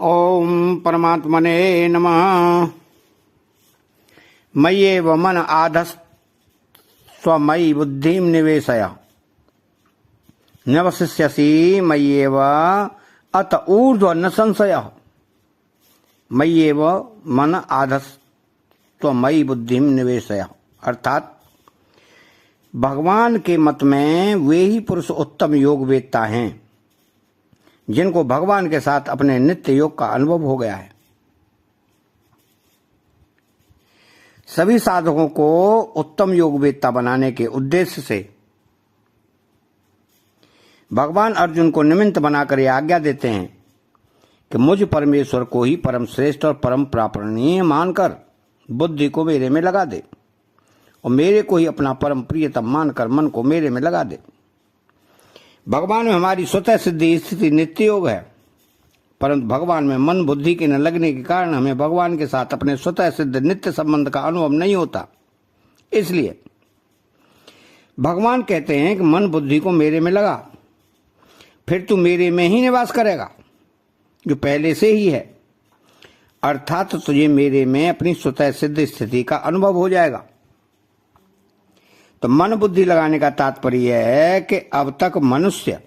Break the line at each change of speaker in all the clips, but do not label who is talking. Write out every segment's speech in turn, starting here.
ओम परमात्मने नमः। मय्येव मन आधस्त्वमयि बुद्धिं निवेशय नवशिष्यसि मय्येव अत ऊर्ध्व न संशयः। मय्येव मन आधस्त्वमयि बुद्धिं निवेशय, अर्थात भगवान के मत में वे ही पुरुष उत्तम योग वेदता हैं जिनको भगवान के साथ अपने नित्य योग का अनुभव हो गया है। सभी साधकों को उत्तम योग वेदता बनाने के उद्देश्य से भगवान अर्जुन को निमित्त बनाकर यह आज्ञा देते हैं कि मुझ परमेश्वर को ही परम श्रेष्ठ और परम प्रापणीय मानकर बुद्धि को मेरे में लगा दे और मेरे को ही अपना परम प्रियतम मानकर मन को मेरे में लगा दे। भगवान में हमारी स्वतः सिद्धि स्थिति नित्य योग है, परंतु भगवान में मन बुद्धि के न लगने के कारण हमें भगवान के साथ अपने स्वतः सिद्ध नित्य संबंध का अनुभव नहीं होता। इसलिए भगवान कहते हैं कि मन बुद्धि को मेरे में लगा, फिर तू मेरे में ही निवास करेगा जो पहले से ही है, अर्थात तुझे मेरे में अपनी स्वतः सिद्ध स्थिति का अनुभव हो जाएगा। तो मन बुद्धि लगाने का तात्पर्य है कि अब तक मनुष्य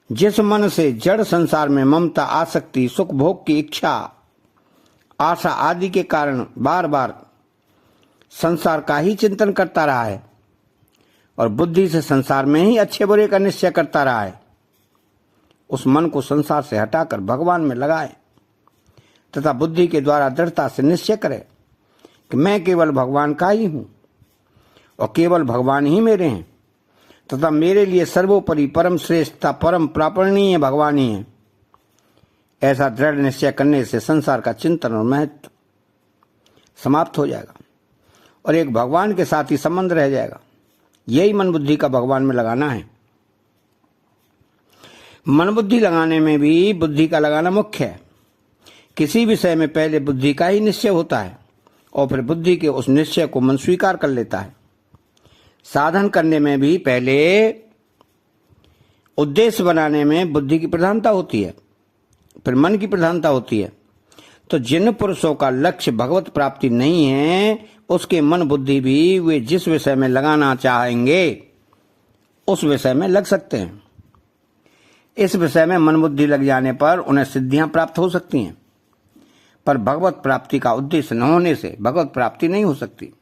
जिस मन से जड़ संसार में ममता, आसक्ति, सुख भोग की इच्छा, आशा आदि के कारण बार बार संसार का ही चिंतन करता रहा है और बुद्धि से संसार में ही अच्छे बुरे का निश्चय करता रहा है, उस मन को संसार से हटाकर भगवान में लगाए तथा बुद्धि के द्वारा दृढ़ता से निश्चय करे कि मैं केवल भगवान का ही हूं और केवल भगवान ही मेरे हैं तथा मेरे लिए सर्वोपरि परम श्रेष्ठता, परम प्रापणीय भगवान ही है। ऐसा दृढ़ निश्चय करने से संसार का चिंतन और महत्व समाप्त हो जाएगा और एक भगवान के साथ ही संबंध रह जाएगा। यही मन बुद्धि का भगवान में लगाना है। मन बुद्धि लगाने में भी बुद्धि का लगाना मुख्य है। किसी विषय में पहले बुद्धि का ही निश्चय होता है और फिर बुद्धि के उस निश्चय को मन स्वीकार कर लेता है। साधन करने में भी पहले उद्देश्य बनाने में बुद्धि की प्रधानता होती है, फिर मन की प्रधानता होती है। तो जिन पुरुषों का लक्ष्य भगवत प्राप्ति नहीं है, उसके मन बुद्धि भी वे जिस विषय में लगाना चाहेंगे उस विषय में लग सकते हैं। इस विषय में मन बुद्धि लग जाने पर उन्हें सिद्धियां प्राप्त हो सकती हैं, पर भगवत प्राप्ति का उद्देश्य न होने से भगवत प्राप्ति नहीं हो सकती।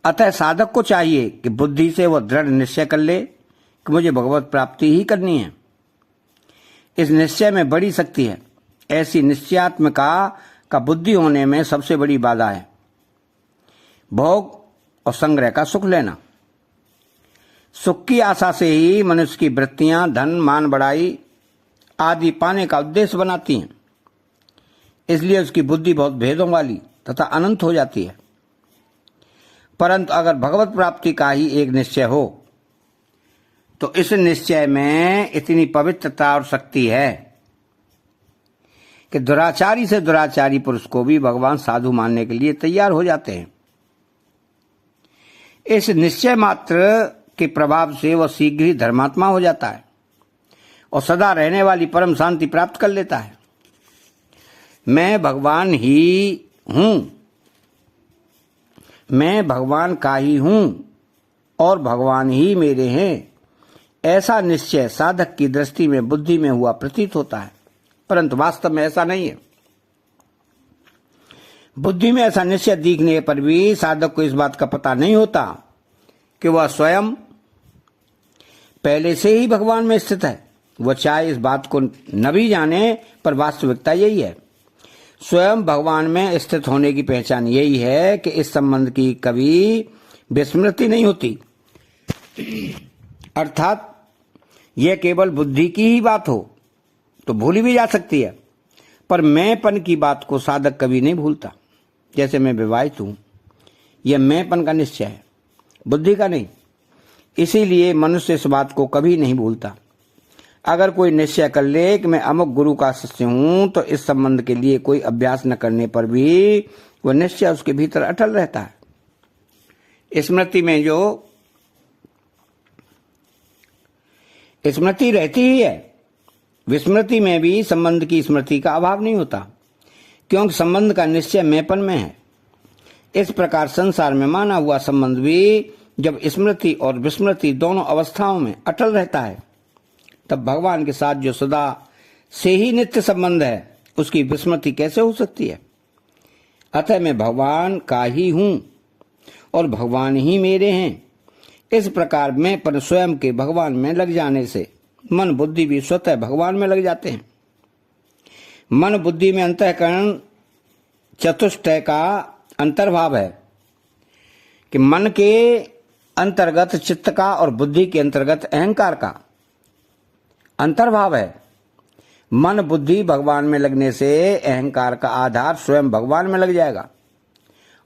अतः साधक को चाहिए कि बुद्धि से वह दृढ़ निश्चय कर ले कि मुझे भगवत प्राप्ति ही करनी है। इस निश्चय में बड़ी शक्ति है। ऐसी निश्चयात्मिका का बुद्धि होने में सबसे बड़ी बाधा है भोग और संग्रह का सुख लेना। सुख की आशा से ही मनुष्य की वृत्तियां धन, मान, बढ़ाई आदि पाने का उद्देश्य बनाती हैं। इसलिए उसकी बुद्धि बहुत भेदों वाली तथा अनंत हो जाती है। परंतु अगर भगवत प्राप्ति का ही एक निश्चय हो तो इस निश्चय में इतनी पवित्रता और शक्ति है कि दुराचारी से दुराचारी पुरुष को भी भगवान साधु मानने के लिए तैयार हो जाते हैं। इस निश्चय मात्र के प्रभाव से वह शीघ्र ही धर्मात्मा हो जाता है और सदा रहने वाली परम शांति प्राप्त कर लेता है। मैं भगवान ही हूं, मैं भगवान का ही हूं और भगवान ही मेरे हैं, ऐसा निश्चय साधक की दृष्टि में बुद्धि में हुआ प्रतीत होता है, परंतु वास्तव में ऐसा नहीं है। बुद्धि में ऐसा निश्चय दिखने पर भी साधक को इस बात का पता नहीं होता कि वह स्वयं पहले से ही भगवान में स्थित है। वह चाहे इस बात को न भी जाने, पर वास्तविकता यही है। स्वयं भगवान में स्थित होने की पहचान यही है कि इस संबंध की कभी विस्मृति नहीं होती, अर्थात यह केवल बुद्धि की ही बात हो तो भूली भी जा सकती है, पर मैंपन की बात को साधक कभी नहीं भूलता। जैसे मैं विवाहित हूं, यह मैंपन का निश्चय है, बुद्धि का नहीं। इसीलिए मनुष्य इस बात को कभी नहीं भूलता। अगर कोई निश्चय कर ले कि मैं अमुक गुरु का शिष्य हूं, तो इस संबंध के लिए कोई अभ्यास न करने पर भी वह निश्चय उसके भीतर अटल रहता है। स्मृति में जो स्मृति रहती ही है विस्मृति में भी संबंध की स्मृति का अभाव नहीं होता, क्योंकि संबंध का निश्चय मैंपन में है। इस प्रकार संसार में माना हुआ संबंध भी जब स्मृति और विस्मृति दोनों अवस्थाओं में अटल रहता है, तब भगवान के साथ जो सदा से ही नित्य संबंध है, उसकी विस्मृति कैसे हो सकती है। अतः मैं भगवान का ही हूं और भगवान ही मेरे हैं। इस प्रकार में पर स्वयं के भगवान में लग जाने से मन बुद्धि भी स्वतः भगवान में लग जाते हैं। मन बुद्धि में अंतःकरण चतुष्टय का अंतर्भाव है कि मन के अंतर्गत चित्त का और बुद्धि के अंतर्गत अहंकार का अंतर्भाव है। मन बुद्धि भगवान में लगने से अहंकार का आधार स्वयं भगवान में लग जाएगा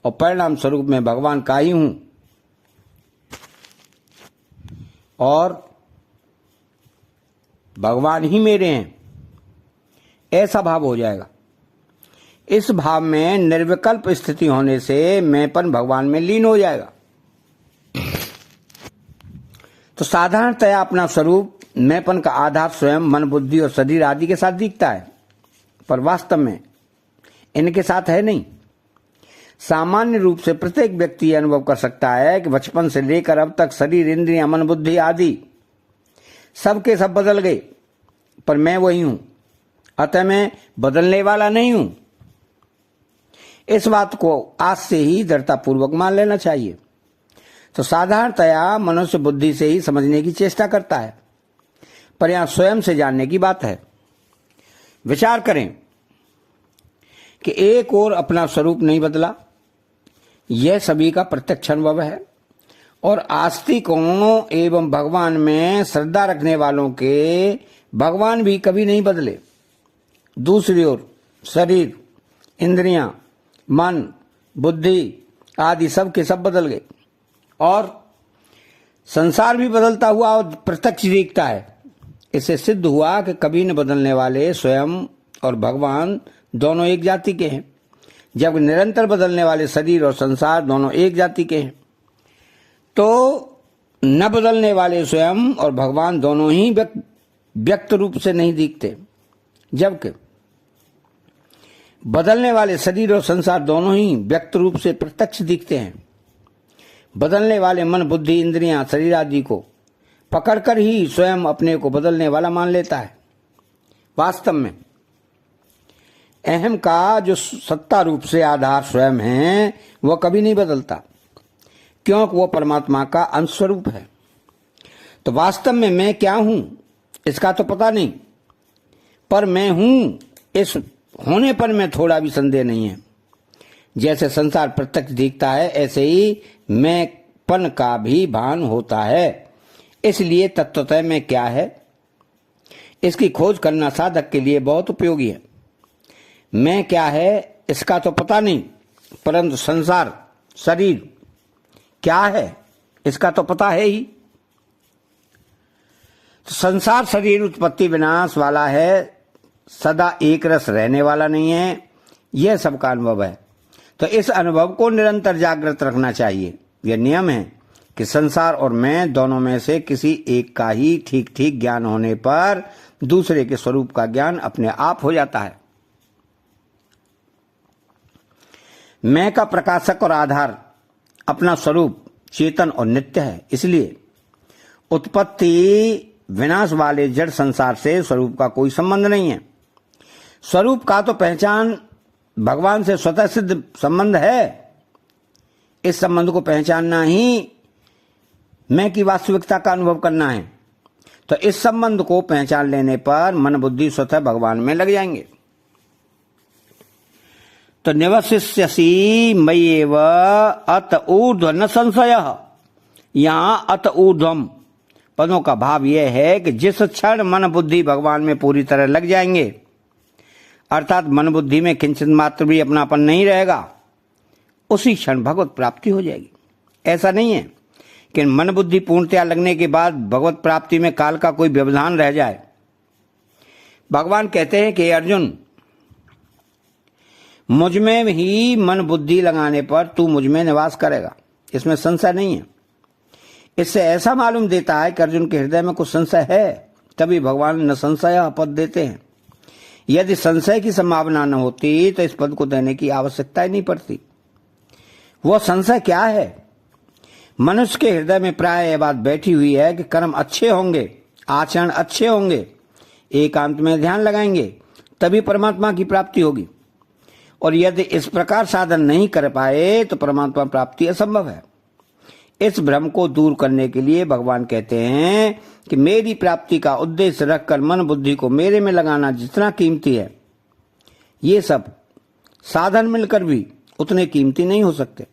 और परिणाम स्वरूप में भगवान का ही हूं और भगवान ही मेरे हैं, ऐसा भाव हो जाएगा। इस भाव में निर्विकल्प स्थिति होने से मैंपन भगवान में लीन हो जाएगा। तो साधारणतया अपना स्वरूप मैंपन का आधार स्वयं मन बुद्धि और शरीर आदि के साथ दिखता है, पर वास्तव में इनके साथ है नहीं। सामान्य रूप से प्रत्येक व्यक्ति यह अनुभव कर सकता है कि बचपन से लेकर अब तक शरीर, इंद्रियां, मन बुद्धि आदि सबके सब बदल गए, पर मैं वही हूं, अतः मैं बदलने वाला नहीं हूं। इस बात को आज से ही दृढ़तापूर्वक मान लेना चाहिए। तो साधारणतया मनुष्य बुद्धि से ही समझने की चेष्टा करता है, पर यहां स्वयं से जानने की बात है। विचार करें कि एक और अपना स्वरूप नहीं बदला, यह सभी का प्रत्यक्ष अनुभव है और आस्तिकों एवं भगवान में श्रद्धा रखने वालों के भगवान भी कभी नहीं बदले। दूसरी ओर शरीर, इंद्रियां, मन, बुद्धि आदि सब के सब बदल गए और संसार भी बदलता हुआ और प्रत्यक्ष दिखता है। इससे सिद्ध हुआ कि कभी न बदलने वाले स्वयं और भगवान दोनों एक जाति के हैं, जब निरंतर बदलने वाले शरीर और संसार दोनों एक जाति के हैं। तो न बदलने वाले स्वयं और भगवान दोनों ही व्यक्त रूप से नहीं दिखते, जबकि बदलने वाले शरीर और संसार दोनों ही व्यक्त रूप से प्रत्यक्ष दिखते हैं। बदलने वाले मन, बुद्धि, इंद्रियां, शरीर आदि को पकड़कर ही स्वयं अपने को बदलने वाला मान लेता है। वास्तव में अहम का जो सत्ता रूप से आधार स्वयं है, वह कभी नहीं बदलता, क्योंकि वह परमात्मा का अंशस्वरूप है। तो वास्तव में मैं क्या हूं इसका तो पता नहीं, पर मैं हूं इस होने पर मैं थोड़ा भी संदेह नहीं है। जैसे संसार प्रत्यक्ष दिखता है, ऐसे ही मैंपन का भी भान होता है। इसलिए तत्वतः में क्या है, इसकी खोज करना साधक के लिए बहुत उपयोगी है। मैं क्या है इसका तो पता नहीं, परंतु संसार, शरीर क्या है इसका तो पता है ही। तो संसार शरीर उत्पत्ति विनाश वाला है, सदा एक रस रहने वाला नहीं है, यह सबका अनुभव है। तो इस अनुभव को निरंतर जागृत रखना चाहिए। यह नियम है कि संसार और मैं दोनों में से किसी एक का ही ठीक ठीक ज्ञान होने पर दूसरे के स्वरूप का ज्ञान अपने आप हो जाता है। मैं का प्रकाशक और आधार अपना स्वरूप चेतन और नित्य है। इसलिए उत्पत्ति विनाश वाले जड़ संसार से स्वरूप का कोई संबंध नहीं है। स्वरूप का तो पहचान भगवान से स्वतः सिद्ध संबंध है। इस संबंध को पहचानना ही मैं की वास्तविकता का अनुभव करना है। तो इस संबंध को पहचान लेने पर मन बुद्धि स्वतः भगवान में लग जाएंगे। तो निवसिष्यसि मय्येव अत ऊर्ध्व न संशयः। यहां अत ऊर्ध्वम पदों का भाव यह है कि जिस क्षण मन बुद्धि भगवान में पूरी तरह लग जाएंगे, अर्थात मन बुद्धि में किंचित मात्र भी अपनापन नहीं रहेगा, उसी क्षण भगवत प्राप्ति हो जाएगी। ऐसा नहीं है कि मन बुद्धि पूर्णतया लगने के बाद भगवत प्राप्ति में काल का कोई व्यवधान रह जाए। भगवान कहते हैं कि अर्जुन, मुझ में ही मन बुद्धि लगाने पर तू मुझ में निवास करेगा, इसमें संशय नहीं है। इससे ऐसा मालूम देता है कि अर्जुन के हृदय में कुछ संशय है, तभी भगवान न संशय पद देते हैं। यदि संशय की संभावना न होती तो इस पद को देने की आवश्यकता ही नहीं पड़ती। वह संशय क्या है? मनुष्य के हृदय में प्राय यह बात बैठी हुई है कि कर्म अच्छे होंगे, आचरण अच्छे होंगे, एकांत में ध्यान लगाएंगे तभी परमात्मा की प्राप्ति होगी, और यदि इस प्रकार साधन नहीं कर पाए तो परमात्मा प्राप्ति असंभव है। इस भ्रम को दूर करने के लिए भगवान कहते हैं कि मेरी प्राप्ति का उद्देश्य रखकर मन बुद्धि को मेरे में लगाना जितना कीमती है, ये सब साधन मिलकर भी उतने कीमती नहीं हो सकते।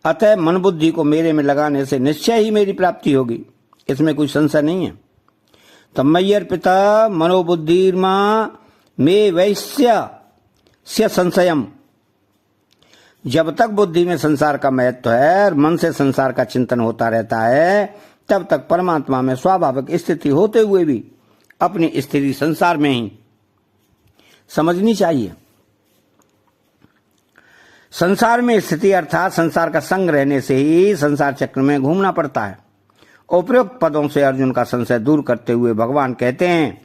अतः मन बुद्धि को मेरे में लगाने से निश्चय ही मेरी प्राप्ति होगी, इसमें कोई संशय नहीं है। तमय्यर पिता मनोबुद्धिर्मा मे वैश्य से संशयम। जब तक बुद्धि में संसार का महत्व है और मन से संसार का चिंतन होता रहता है, तब तक परमात्मा में स्वाभाविक स्थिति होते हुए भी अपनी स्थिति संसार में ही समझनी चाहिए। संसार में स्थिति अर्थात संसार का संग रहने से ही संसार चक्र में घूमना पड़ता है। उपरोक्त पदों से अर्जुन का संशय दूर करते हुए भगवान कहते हैं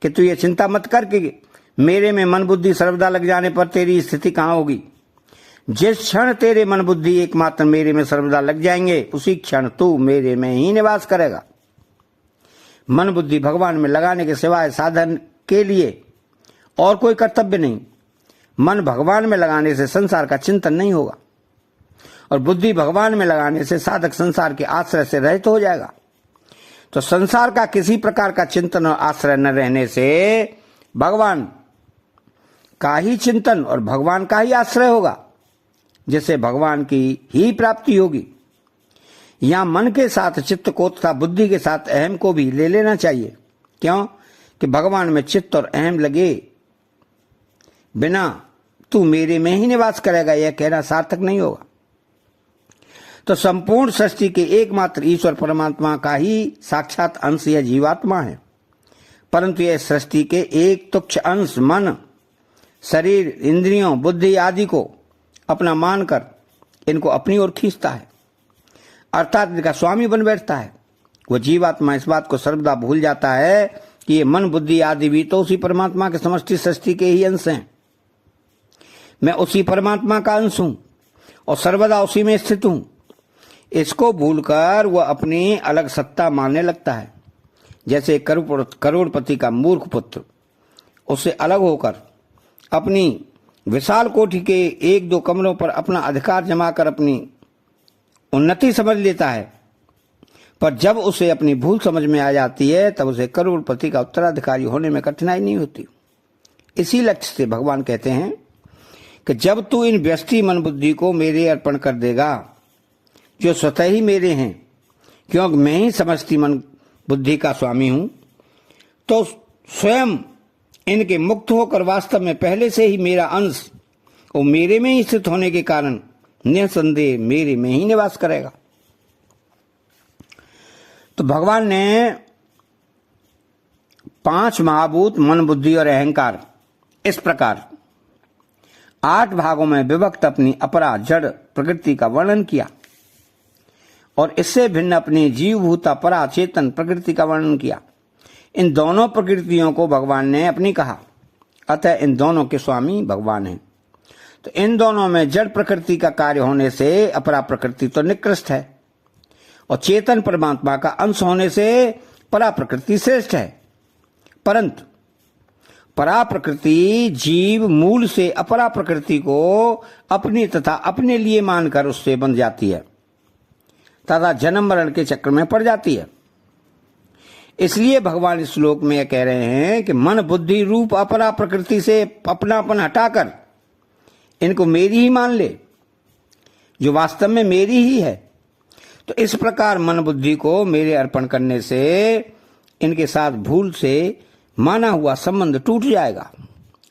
कि तू ये चिंता मत कर कि मेरे में मन बुद्धि सर्वदा लग जाने पर तेरी स्थिति कहाँ होगी। जिस क्षण तेरे मन बुद्धि एकमात्र मेरे में सर्वदा लग जाएंगे, उसी क्षण तू मेरे में ही निवास करेगा। मन बुद्धि भगवान में लगाने के सिवाय साधन के लिए और कोई कर्तव्य नहीं। मन भगवान में लगाने से संसार का चिंतन नहीं होगा, और बुद्धि भगवान में लगाने से साधक संसार के आश्रय से रहित हो जाएगा। तो संसार का किसी प्रकार का चिंतन और आश्रय न रहने से भगवान का ही चिंतन और भगवान का ही आश्रय होगा, जिससे भगवान की ही प्राप्ति होगी। यहां मन के साथ चित्त को तथा बुद्धि के साथ अहम को भी ले लेना चाहिए। क्यों? कि भगवान में चित्त और अहम लगे बिना तू मेरे में ही निवास करेगा, यह कहना सार्थक नहीं होगा। तो संपूर्ण सृष्टि के एकमात्र ईश्वर परमात्मा का ही साक्षात अंश यह जीवात्मा है, परंतु यह सृष्टि के एक तुच्छ अंश मन, शरीर, इंद्रियों, बुद्धि आदि को अपना मानकर इनको अपनी ओर खींचता है, अर्थात इनका स्वामी बन बैठता है। वह जीवात्मा इस बात को सर्वदा भूल जाता है कि ये मन, बुद्धि आदि भी तो उसी परमात्मा के समष्टि सृष्टि के ही अंश हैं। मैं उसी परमात्मा का अंश हूं और सर्वदा उसी में स्थित हूं। इसको भूलकर वह अपनी अलग सत्ता मानने लगता है। जैसे करोड़पति का मूर्ख पुत्र उससे अलग होकर अपनी विशाल कोठी के एक दो कमरों पर अपना अधिकार जमाकर अपनी उन्नति समझ लेता है, पर जब उसे अपनी भूल समझ में आ जाती है तब उसे करोड़पति का उत्तराधिकारी होने में कठिनाई नहीं होती। इसी लक्ष्य से भगवान कहते हैं कि जब तू इन व्यष्टि मन बुद्धि को मेरे अर्पण कर देगा, जो स्वतः ही मेरे हैं, क्योंकि मैं ही समष्टि मन बुद्धि का स्वामी हूं, तो स्वयं इनके मुक्त होकर वास्तव में पहले से ही मेरा अंश और मेरे में ही स्थित होने के कारण निसंदेह मेरे में ही निवास करेगा। तो भगवान ने 5 महाभूत मन, बुद्धि और अहंकार इस प्रकार 8 भागों में विभक्त अपनी अपरा जड़ प्रकृति का वर्णन किया और इससे भिन्न अपनी जीवभूता परा चेतन प्रकृति का वर्णन किया। इन दोनों प्रकृतियों को भगवान ने अपनी कहा, अतः इन दोनों के स्वामी भगवान हैं। तो इन दोनों में जड़ प्रकृति का कार्य होने से अपरा प्रकृति तो निकृष्ट है और चेतन परमात्मा का अंश होने से परा प्रकृति श्रेष्ठ है, परंतु परा प्रकृति जीव मूल से अपरा प्रकृति को अपनी तथा अपने लिए मानकर उससे बन जाती है तथा जन्म मरण के चक्र में पड़ जाती है। इसलिए भगवान इस श्लोक में यह कह रहे हैं कि मन बुद्धि रूप अपरा प्रकृति से अपनापन हटाकर इनको मेरी ही मान ले, जो वास्तव में मेरी ही है। तो इस प्रकार मन बुद्धि को मेरे अर्पण करने से इनके साथ भूल से माना हुआ संबंध टूट जाएगा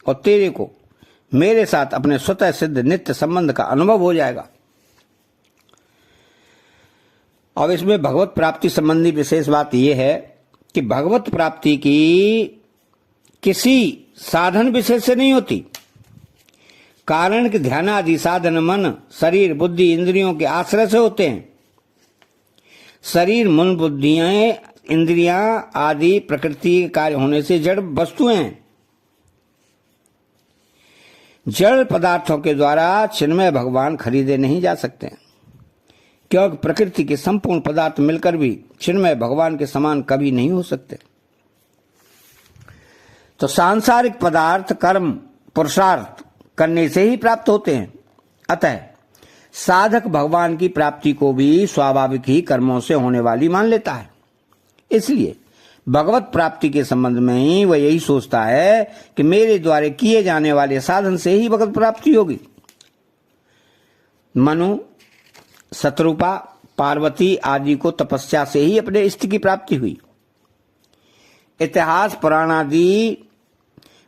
और तेरे को मेरे साथ अपने स्वतः सिद्ध नित्य संबंध का अनुभव हो जाएगा। अब इसमें भगवत प्राप्ति संबंधी विशेष बात यह है कि भगवत प्राप्ति की किसी साधन विशेष से नहीं होती, कारण कि ध्यान आदि साधन मन, शरीर, बुद्धि, इंद्रियों के आश्रय से होते हैं। शरीर, मन, बुद्धियां इंद्रियां आदि प्रकृति के कार्य होने से जड़ वस्तुएं हैं। जड़ पदार्थों के द्वारा चिन्मय भगवान खरीदे नहीं जा सकते, क्योंकि प्रकृति के संपूर्ण पदार्थ मिलकर भी चिन्मय भगवान के समान कभी नहीं हो सकते। तो सांसारिक पदार्थ कर्म पुरुषार्थ करने से ही प्राप्त होते हैं। अतः साधक भगवान की प्राप्ति को भी स्वाभाविक ही कर्मों से होने वाली मान लेता है। इसलिए भगवत प्राप्ति के संबंध में ही वह यही सोचता है कि मेरे द्वारा किए जाने वाले साधन से ही भगवत प्राप्ति होगी। मनु, शत्रुपा, पार्वती आदि को तपस्या से ही अपने इष्ट की प्राप्ति हुई। इतिहास पुराण आदि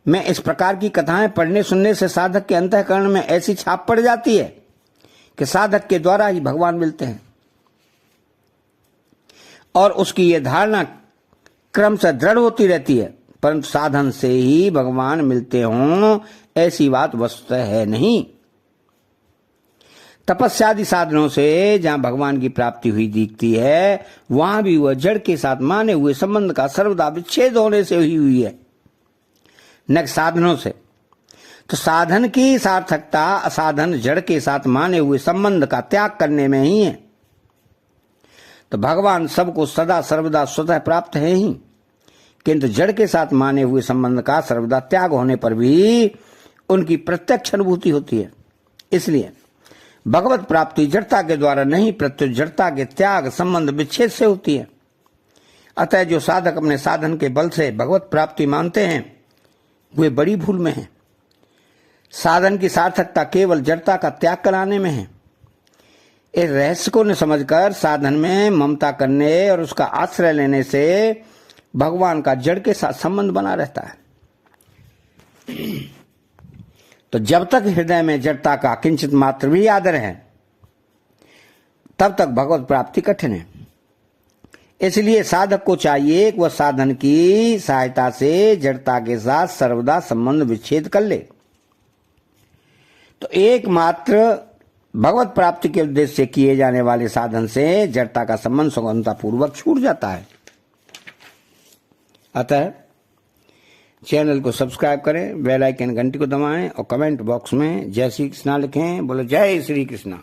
में इस प्रकार की कथाएं पढ़ने सुनने से साधक के अंतःकरण में ऐसी छाप पड़ जाती है कि साधक के द्वारा ही भगवान मिलते हैं, और उसकी यह धारणा क्रम से दृढ़ होती रहती है। परंतु साधन से ही भगवान मिलते हों ऐसी बात वस्तुतः है नहीं। तपस्यादि साधनों से जहां भगवान की प्राप्ति हुई दिखती है, वहां भी वह जड़ के साथ माने हुए संबंध का सर्वदा विच्छेद होने से हुई है, न साधनों से। तो साधन की सार्थकता असाधन जड़ के साथ माने हुए संबंध का त्याग करने में ही है। तो भगवान सबको सदा सर्वदा स्वतः प्राप्त है ही, किंतु जड़ के साथ माने हुए संबंध का सर्वदा त्याग होने पर भी उनकी प्रत्यक्ष अनुभूति होती है। इसलिए भगवत प्राप्ति जड़ता के द्वारा नहीं, प्रत्युत जड़ता के त्याग संबंध विच्छेद से होती है। अतः जो साधक अपने साधन के बल से भगवत प्राप्ति मानते हैं, वे बड़ी भूल में हैं। साधन की सार्थकता केवल जड़ता का त्याग कराने में है। इस रहस्य को न समझकर साधन में ममता करने और उसका आश्रय लेने से भगवान का जड़ के साथ संबंध बना रहता है। तो जब तक हृदय में जड़ता का किंचित मात्र भी आदर है, तब तक भगवत प्राप्ति कठिन है। इसलिए साधक को चाहिए कि वह साधन की सहायता से जड़ता के साथ सर्वदा संबंध विच्छेद कर ले। तो एकमात्र भगवत प्राप्ति के उद्देश्य से किए जाने वाले साधन से जड़ता का संबंध सुगमता पूर्वक छूट जाता है। अतः चैनल को सब्सक्राइब करें, बेल आइकन घंटी को दबाएं और कमेंट बॉक्स में जय श्री कृष्णा लिखें। बोलो जय श्री कृष्णा।